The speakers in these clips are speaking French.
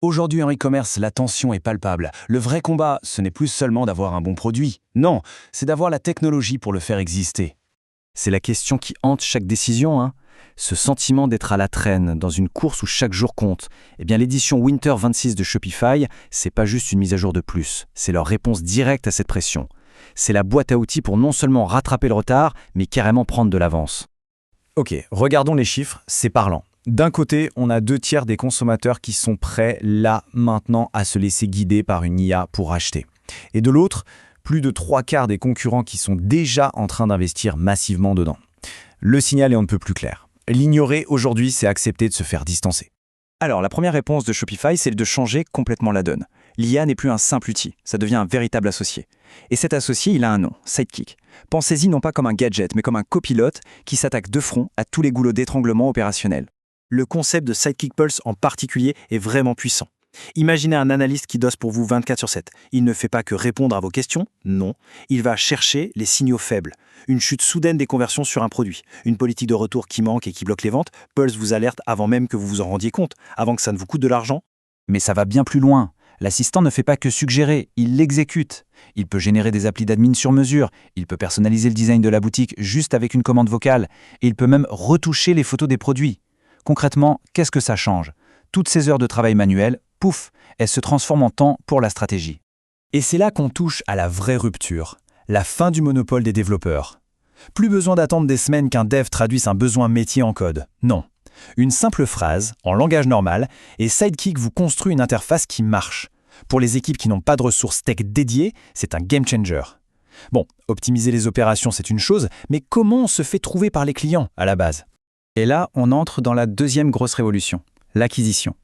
Aujourd'hui en e-commerce, la tension est palpable. Le vrai combat, ce n'est plus seulement d'avoir un bon produit. Non, c'est d'avoir la technologie pour le faire exister. C'est la question qui hante chaque décision, hein. Ce sentiment d'être à la traîne, dans une course où chaque jour compte. Eh bien, l'édition Winter 26 de Shopify, c'est pas juste une mise à jour de plus. C'est leur réponse directe à cette pression. C'est la boîte à outils pour non seulement rattraper le retard, mais carrément prendre de l'avance. Ok, regardons les chiffres, c'est parlant. D'un côté, on a 2/3 des consommateurs qui sont prêts, là, maintenant, à se laisser guider par une IA pour acheter. Et de l'autre, plus de 3/4 des concurrents qui sont déjà en train d'investir massivement dedans. Le signal est on ne peut plus clair. L'ignorer aujourd'hui, c'est accepter de se faire distancer. Alors, la première réponse de Shopify, c'est de changer complètement la donne. L'IA n'est plus un simple outil, ça devient un véritable associé. Et cet associé, il a un nom, Sidekick. Pensez-y non pas comme un gadget, mais comme un copilote qui s'attaque de front à tous les goulots d'étranglement opérationnel. Le concept de Sidekick Pulse en particulier est vraiment puissant. Imaginez un analyste qui dosse pour vous 24/7. Il ne fait pas que répondre à vos questions, non. Il va chercher les signaux faibles. Une chute soudaine des conversions sur un produit, une politique de retour qui manque et qui bloque les ventes. Pulse vous alerte avant même que vous vous en rendiez compte, avant que ça ne vous coûte de l'argent. Mais ça va bien plus loin. L'assistant ne fait pas que suggérer, il l'exécute. Il peut générer des applis d'admin sur mesure, il peut personnaliser le design de la boutique juste avec une commande vocale, et il peut même retoucher les photos des produits. Concrètement, qu'est-ce que ça change? Toutes ces heures de travail manuel, pouf, elles se transforment en temps pour la stratégie. Et c'est là qu'on touche à la vraie rupture, la fin du monopole des développeurs. Plus besoin d'attendre des semaines qu'un dev traduise un besoin métier en code. Non. Une simple phrase, en langage normal, et Sidekick vous construit une interface qui marche. Pour les équipes qui n'ont pas de ressources tech dédiées, c'est un game changer. Bon, optimiser les opérations, c'est une chose, mais comment on se fait trouver par les clients à la base? Et là, on entre dans la deuxième grosse révolution, l'acquisition.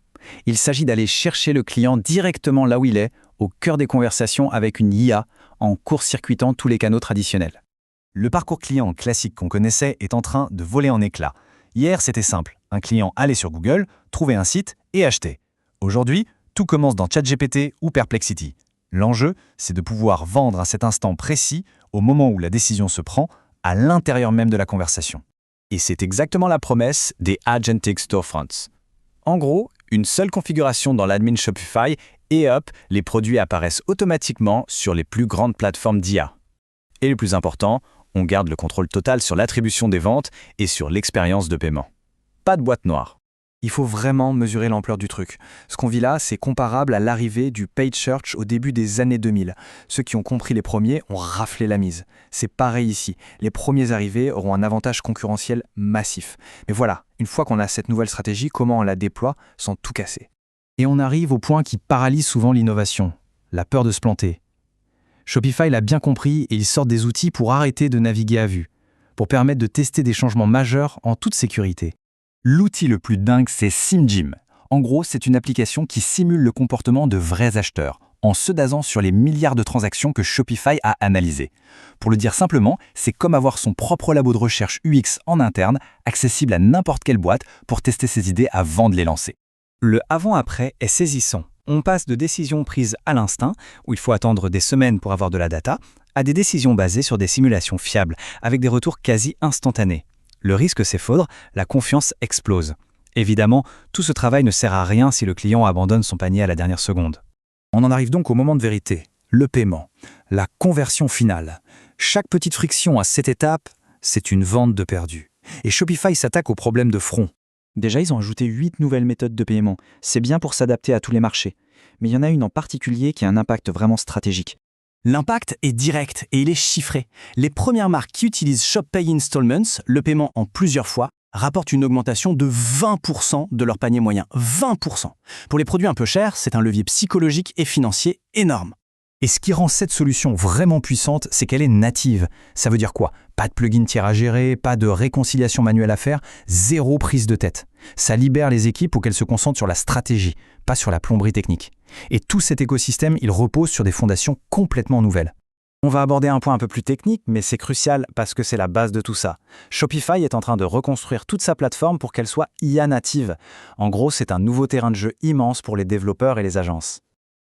Il s'agit d'aller chercher le client directement là où il est, au cœur des conversations avec une IA, en court-circuitant tous les canaux traditionnels. Le parcours client classique qu'on connaissait est en train de voler en éclats. Hier, c'était simple. Un client allait sur Google, trouvait un site et achetait. Aujourd'hui, tout commence dans ChatGPT ou Perplexity. L'enjeu, c'est de pouvoir vendre à cet instant précis, au moment où la décision se prend, à l'intérieur même de la conversation. Et c'est exactement la promesse des Agentic Storefronts. En gros, une seule configuration dans l'admin Shopify et hop, les produits apparaissent automatiquement sur les plus grandes plateformes d'IA. Et le plus important, on garde le contrôle total sur l'attribution des ventes et sur l'expérience de paiement. Pas de boîte noire. Il faut vraiment mesurer l'ampleur du truc. Ce qu'on vit là, c'est comparable à l'arrivée du paid search au début des années 2000. Ceux qui ont compris les premiers ont raflé la mise. C'est pareil ici. Les premiers arrivés auront un avantage concurrentiel massif. Mais voilà, une fois qu'on a cette nouvelle stratégie, comment on la déploie sans tout casser? Et on arrive au point qui paralyse souvent l'innovation, la peur de se planter. Shopify l'a bien compris et il sort des outils pour arrêter de naviguer à vue, pour permettre de tester des changements majeurs en toute sécurité. L'outil le plus dingue, c'est SimGym. En gros, c'est une application qui simule le comportement de vrais acheteurs, en se basant sur les milliards de transactions que Shopify a analysées. Pour le dire simplement, c'est comme avoir son propre labo de recherche UX en interne, accessible à n'importe quelle boîte pour tester ses idées avant de les lancer. Le avant-après est saisissant. On passe de décisions prises à l'instinct, où il faut attendre des semaines pour avoir de la data, à des décisions basées sur des simulations fiables, avec des retours quasi instantanés. Le risque s'effondre, la confiance explose. Évidemment, tout ce travail ne sert à rien si le client abandonne son panier à la dernière seconde. On en arrive donc au moment de vérité, le paiement, la conversion finale. Chaque petite friction à cette étape, c'est une vente de perdu. Et Shopify s'attaque au problème de front. Déjà, ils ont ajouté 8 nouvelles méthodes de paiement. C'est bien pour s'adapter à tous les marchés. Mais il y en a une en particulier qui a un impact vraiment stratégique. L'impact est direct et il est chiffré. Les premières marques qui utilisent ShopPay Installments, le paiement en plusieurs fois, rapportent une augmentation de 20% de leur panier moyen. 20%. Pour les produits un peu chers, c'est un levier psychologique et financier énorme. Et ce qui rend cette solution vraiment puissante, c'est qu'elle est native. Ça veut dire quoi? Pas de plugin tiers à gérer, pas de réconciliation manuelle à faire, zéro prise de tête. Ça libère les équipes pour qu'elles se concentrent sur la stratégie, pas sur la plomberie technique. Et tout cet écosystème, il repose sur des fondations complètement nouvelles. On va aborder un point un peu plus technique, mais c'est crucial parce que c'est la base de tout ça. Shopify est en train de reconstruire toute sa plateforme pour qu'elle soit IA native. En gros, c'est un nouveau terrain de jeu immense pour les développeurs et les agences.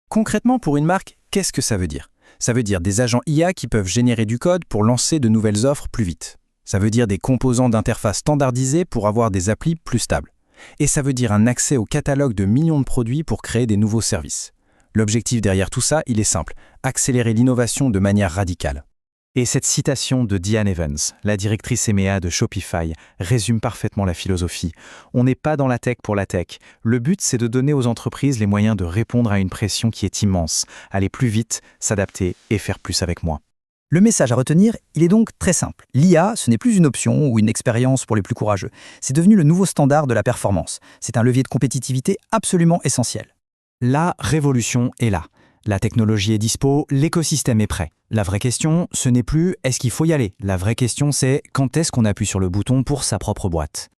Concrètement, pour une marque, qu'est-ce que ça veut dire? Ça veut dire des agents IA qui peuvent générer du code pour lancer de nouvelles offres plus vite. Ça veut dire des composants d'interface standardisés pour avoir des applis plus stables. Et ça veut dire un accès au catalogue de millions de produits pour créer des nouveaux services. L'objectif derrière tout ça, il est simple, accélérer l'innovation de manière radicale. Et cette citation de Diane Evans, la directrice EMEA de Shopify, résume parfaitement la philosophie. On n'est pas dans la tech pour la tech. Le but, c'est de donner aux entreprises les moyens de répondre à une pression qui est immense, aller plus vite, s'adapter et faire plus avec moins. Le message à retenir, il est donc très simple. L'IA, ce n'est plus une option ou une expérience pour les plus courageux. C'est devenu le nouveau standard de la performance. C'est un levier de compétitivité absolument essentiel. La révolution est là. La technologie est dispo, l'écosystème est prêt. La vraie question, ce n'est plus est-ce qu'il faut y aller. La vraie question, c'est quand est-ce qu'on appuie sur le bouton pour sa propre boîte.